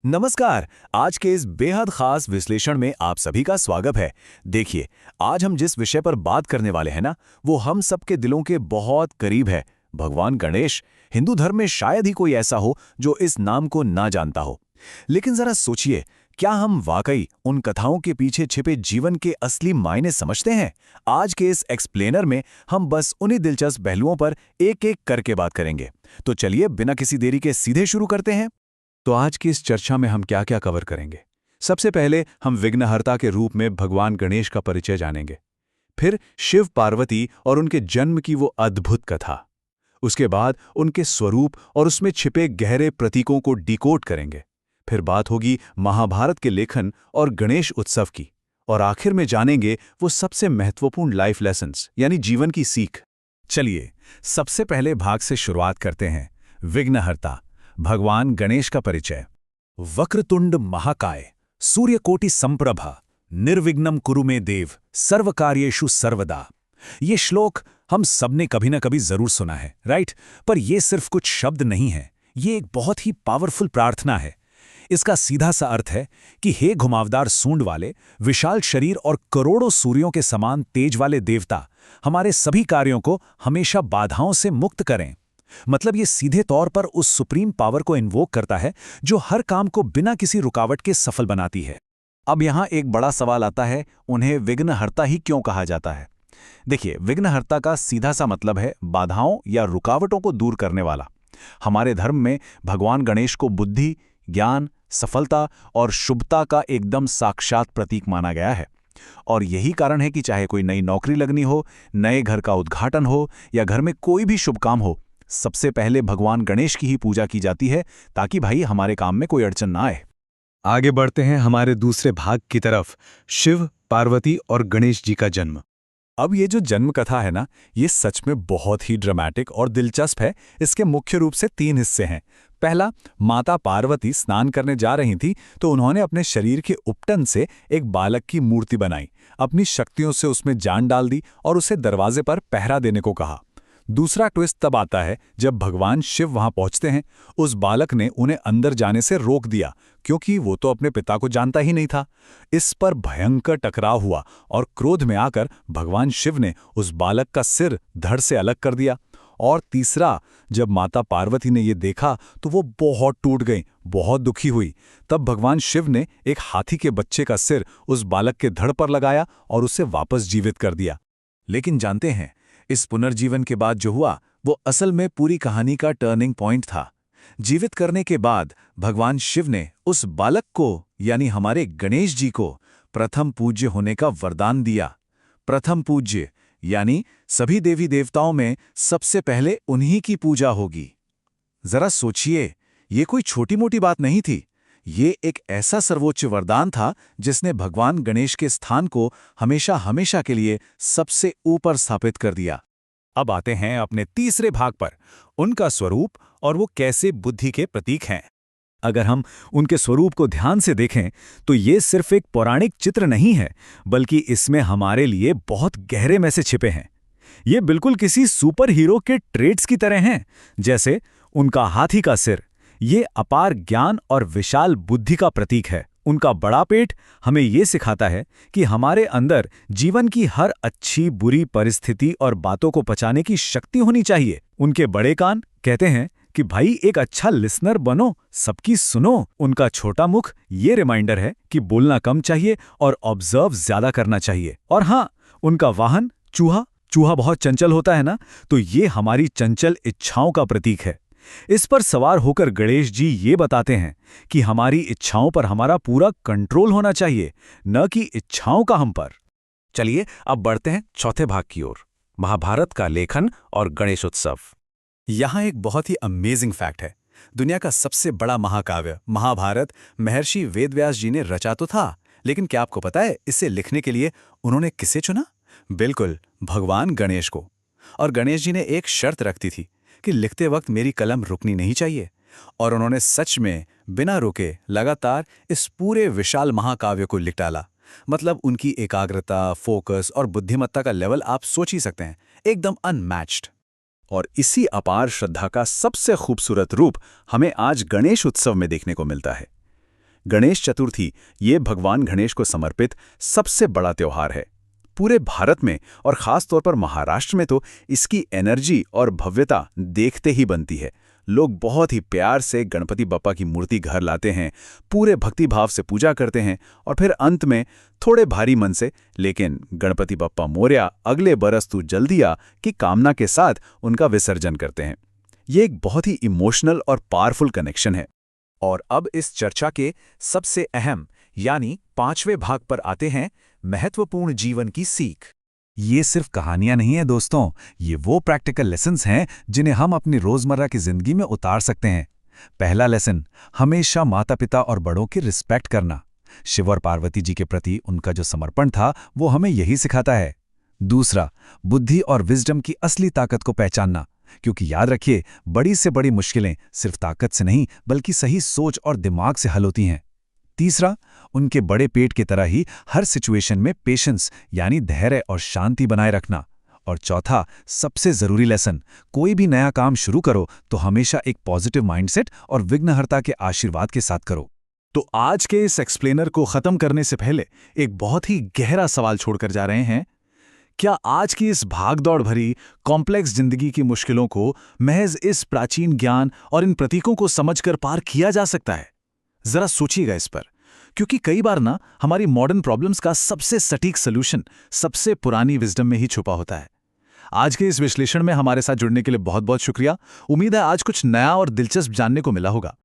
नमस्कार। आज के इस बेहद खास विश्लेषण में आप सभी का स्वागत है। देखिए, आज हम जिस विषय पर बात करने वाले हैं ना, वो हम सबके दिलों के बहुत करीब है। भगवान गणेश। हिंदू धर्म में शायद ही कोई ऐसा हो जो इस नाम को ना जानता हो। लेकिन जरा सोचिए, क्या हम वाकई उन कथाओं के पीछे छिपे जीवन के असली मायने समझते हैं? आज के इस एक्सप्लेनर में हम बस उन्हीं दिलचस्प पहलुओं पर एक-एक करके बात करेंगे। तो चलिए, बिना किसी देरी के सीधे शुरू करते हैं। तो आज की इस चर्चा में हम क्या क्या कवर करेंगे? सबसे पहले हम विघ्नहर्ता के रूप में भगवान गणेश का परिचय जानेंगे। फिर शिव पार्वती और उनके जन्म की वो अद्भुत कथा। उसके बाद उनके स्वरूप और उसमें छिपे गहरे प्रतीकों को डिकोड करेंगे। फिर बात होगी महाभारत के लेखन और गणेश उत्सव की। और आखिर में जानेंगे वो सबसे महत्वपूर्ण लाइफ लेसन्स यानी जीवन की सीख। चलिए, सबसे पहले भाग से शुरुआत करते हैं। विघ्नहर्ता भगवान गणेश का परिचय। वक्रतुंड महाकाय, सूर्यकोटि संप्रभा, निर्विघ्नं कुरु मे देव, सर्वकार्येषु सर्वदा। ये श्लोक हम सबने कभी ना कभी जरूर सुना है, राइट? पर ये सिर्फ कुछ शब्द नहीं है, ये एक बहुत ही पावरफुल प्रार्थना है। इसका सीधा सा अर्थ है कि हे घुमावदार सूंड वाले, विशाल शरीर और करोड़ों सूर्यों के समान तेज वाले देवता, हमारे सभी कार्यों को हमेशा बाधाओं से मुक्त करें। मतलब ये सीधे तौर पर उस सुप्रीम पावर को इन्वोक करता है जो हर काम को बिना किसी रुकावट के सफल बनाती है। अब यहाँ एक बड़ा सवाल आता है, उन्हें विघ्नहर्ता ही क्यों कहा जाता है? देखिए, विघ्नहर्ता का सीधा सा मतलब है बाधाओं या रुकावटों को दूर करने वाला। हमारे धर्म में भगवान गणेश को बुद्धि, ज्ञान, सफलता और शुभता का एकदम साक्षात प्रतीक माना गया है। और यही कारण है कि चाहे कोई नई नौकरी लगनी हो, नए घर का उद्घाटन हो या घर में कोई भी शुभ काम हो, सबसे पहले भगवान गणेश की ही पूजा की जाती है, ताकि भाई हमारे काम में कोई अड़चन ना आए। आगे बढ़ते हैं हमारे दूसरे भाग की तरफ, शिव, पार्वती और गणेश जी का जन्म। अब ये जो जन्म कथा है ना, ये सच में बहुत ही ड्रामेटिक और दिलचस्प है। इसके मुख्य रूप से 3 हिस्से हैं। पहला, माता पार्वती स्नान करने जा रही थी तो उन्होंने अपने शरीर के उपटन से एक बालक की मूर्ति बनाई, अपनी शक्तियों से उसमें जान डाल दी और उसे दरवाजे पर पहरा देने को कहा। दूसरा ट्विस्ट तब आता है जब भगवान शिव वहां पहुंचते हैं। उस बालक ने उन्हें अंदर जाने से रोक दिया, क्योंकि वो तो अपने पिता को जानता ही नहीं था। इस पर भयंकर टकराव हुआ और क्रोध में आकर भगवान शिव ने उस बालक का सिर धड़ से अलग कर दिया। और तीसरा, जब माता पार्वती ने ये देखा तो वो बहुत टूट गईं, बहुत दुखी हुई। तब भगवान शिव ने एक हाथी के बच्चे का सिर उस बालक के धड़ पर लगाया और उसे वापस जीवित कर दिया। लेकिन जानते हैं, इस पुनर्जीवन के बाद जो हुआ वो असल में पूरी कहानी का टर्निंग पॉइंट था। जीवित करने के बाद भगवान शिव ने उस बालक को यानी हमारे गणेश जी को प्रथम पूज्य होने का वरदान दिया। प्रथम पूज्य यानी सभी देवी देवताओं में सबसे पहले उन्हीं की पूजा होगी। जरा सोचिए, ये कोई छोटी मोटी बात नहीं थी। ये एक ऐसा सर्वोच्च वरदान था जिसने भगवान गणेश के स्थान को हमेशा हमेशा के लिए सबसे ऊपर स्थापित कर दिया। अब आते हैं अपने तीसरे भाग पर, उनका स्वरूप और वो कैसे बुद्धि के प्रतीक हैं। अगर हम उनके स्वरूप को ध्यान से देखें तो ये सिर्फ एक पौराणिक चित्र नहीं है, बल्कि इसमें हमारे लिए बहुत गहरे मैसेज छिपे हैं। ये बिल्कुल किसी सुपर हीरो के ट्रेट्स की तरह हैं। जैसे उनका हाथी का सिर, ये अपार ज्ञान और विशाल बुद्धि का प्रतीक है। उनका बड़ा पेट हमें ये सिखाता है कि हमारे अंदर जीवन की हर अच्छी बुरी परिस्थिति और बातों को पचाने की शक्ति होनी चाहिए। उनके बड़े कान कहते हैं कि भाई एक अच्छा लिसनर बनो, सबकी सुनो। उनका छोटा मुख ये रिमाइंडर है कि बोलना कम चाहिए और ऑब्जर्व ज्यादा करना चाहिए। और हाँ, उनका वाहन चूहा, चूहा बहुत चंचल होता है ना, तो ये हमारी चंचल इच्छाओं का प्रतीक है। इस पर सवार होकर गणेश जी ये बताते हैं कि हमारी इच्छाओं पर हमारा पूरा कंट्रोल होना चाहिए, न कि इच्छाओं का हम पर। चलिए, अब बढ़ते हैं चौथे भाग की ओर, महाभारत का लेखन और गणेश उत्सव। यहाँ एक बहुत ही अमेजिंग फैक्ट है। दुनिया का सबसे बड़ा महाकाव्य महाभारत महर्षि वेदव्यास जी ने रचा तो था, लेकिन क्या आपको पता है इसे लिखने के लिए उन्होंने किसे चुना? बिल्कुल, भगवान गणेश को। और गणेश जी ने एक शर्त रखती थी कि लिखते वक्त मेरी कलम रुकनी नहीं चाहिए। और उन्होंने सच में बिना रुके लगातार इस पूरे विशाल महाकाव्य को लिख डाला। मतलब उनकी एकाग्रता, फोकस और बुद्धिमत्ता का लेवल आप सोच ही सकते हैं, एकदम अनमैच्ड। और इसी अपार श्रद्धा का सबसे खूबसूरत रूप हमें आज गणेश उत्सव में देखने को मिलता है। गणेश चतुर्थी ये भगवान गणेश को समर्पित सबसे बड़ा त्योहार है। पूरे भारत में और खास तौर पर महाराष्ट्र में तो इसकी एनर्जी और भव्यता देखते ही बनती है। लोग बहुत ही प्यार से गणपति बप्पा की मूर्ति घर लाते हैं, पूरे भक्ति भाव से पूजा करते हैं और फिर अंत में थोड़े भारी मन से लेकिन गणपति बप्पा मोरया अगले बरस तू जल्दी आ की कामना के साथ उनका विसर्जन करते हैं। ये एक बहुत ही इमोशनल और पावरफुल कनेक्शन है। और अब इस चर्चा के सबसे अहम यानी 5वें भाग पर आते हैं, महत्वपूर्ण जीवन की सीख। ये सिर्फ कहानियां नहीं है दोस्तों, ये वो प्रैक्टिकल लेसन्स हैं जिन्हें हम अपनी रोजमर्रा की जिंदगी में उतार सकते हैं। पहला लेसन, हमेशा माता पिता और बड़ों की रिस्पेक्ट करना। शिव और पार्वती जी के प्रति उनका जो समर्पण था वो हमें यही सिखाता है। दूसरा, बुद्धि और विजडम की असली ताकत को पहचानना, क्योंकि याद रखिए बड़ी से बड़ी मुश्किलें सिर्फ ताकत से नहीं बल्कि सही सोच और दिमाग से हल होती हैं। तीसरा, उनके बड़े पेट की तरह ही हर सिचुएशन में पेशेंस यानी धैर्य और शांति बनाए रखना। और चौथा, सबसे जरूरी लेसन, कोई भी नया काम शुरू करो तो हमेशा एक पॉजिटिव माइंडसेट और विघ्नहर्ता के आशीर्वाद के साथ करो। तो आज के इस एक्सप्लेनर को खत्म करने से पहले एक बहुत ही गहरा सवाल छोड़कर जा रहे हैं। क्या आज की इस भागदौड़ भरी कॉम्प्लेक्स जिंदगी की मुश्किलों को महज इस प्राचीन ज्ञान और इन प्रतीकों को समझकर पार किया जा सकता है? जरा सोचिएगा इस पर, क्योंकि कई बार ना हमारी मॉडर्न प्रॉब्लम्स का सबसे सटीक सॉल्यूशन सबसे पुरानी विजडम में ही छुपा होता है। आज के इस विश्लेषण में हमारे साथ जुड़ने के लिए बहुत बहुत शुक्रिया। उम्मीद है आज कुछ नया और दिलचस्प जानने को मिला होगा।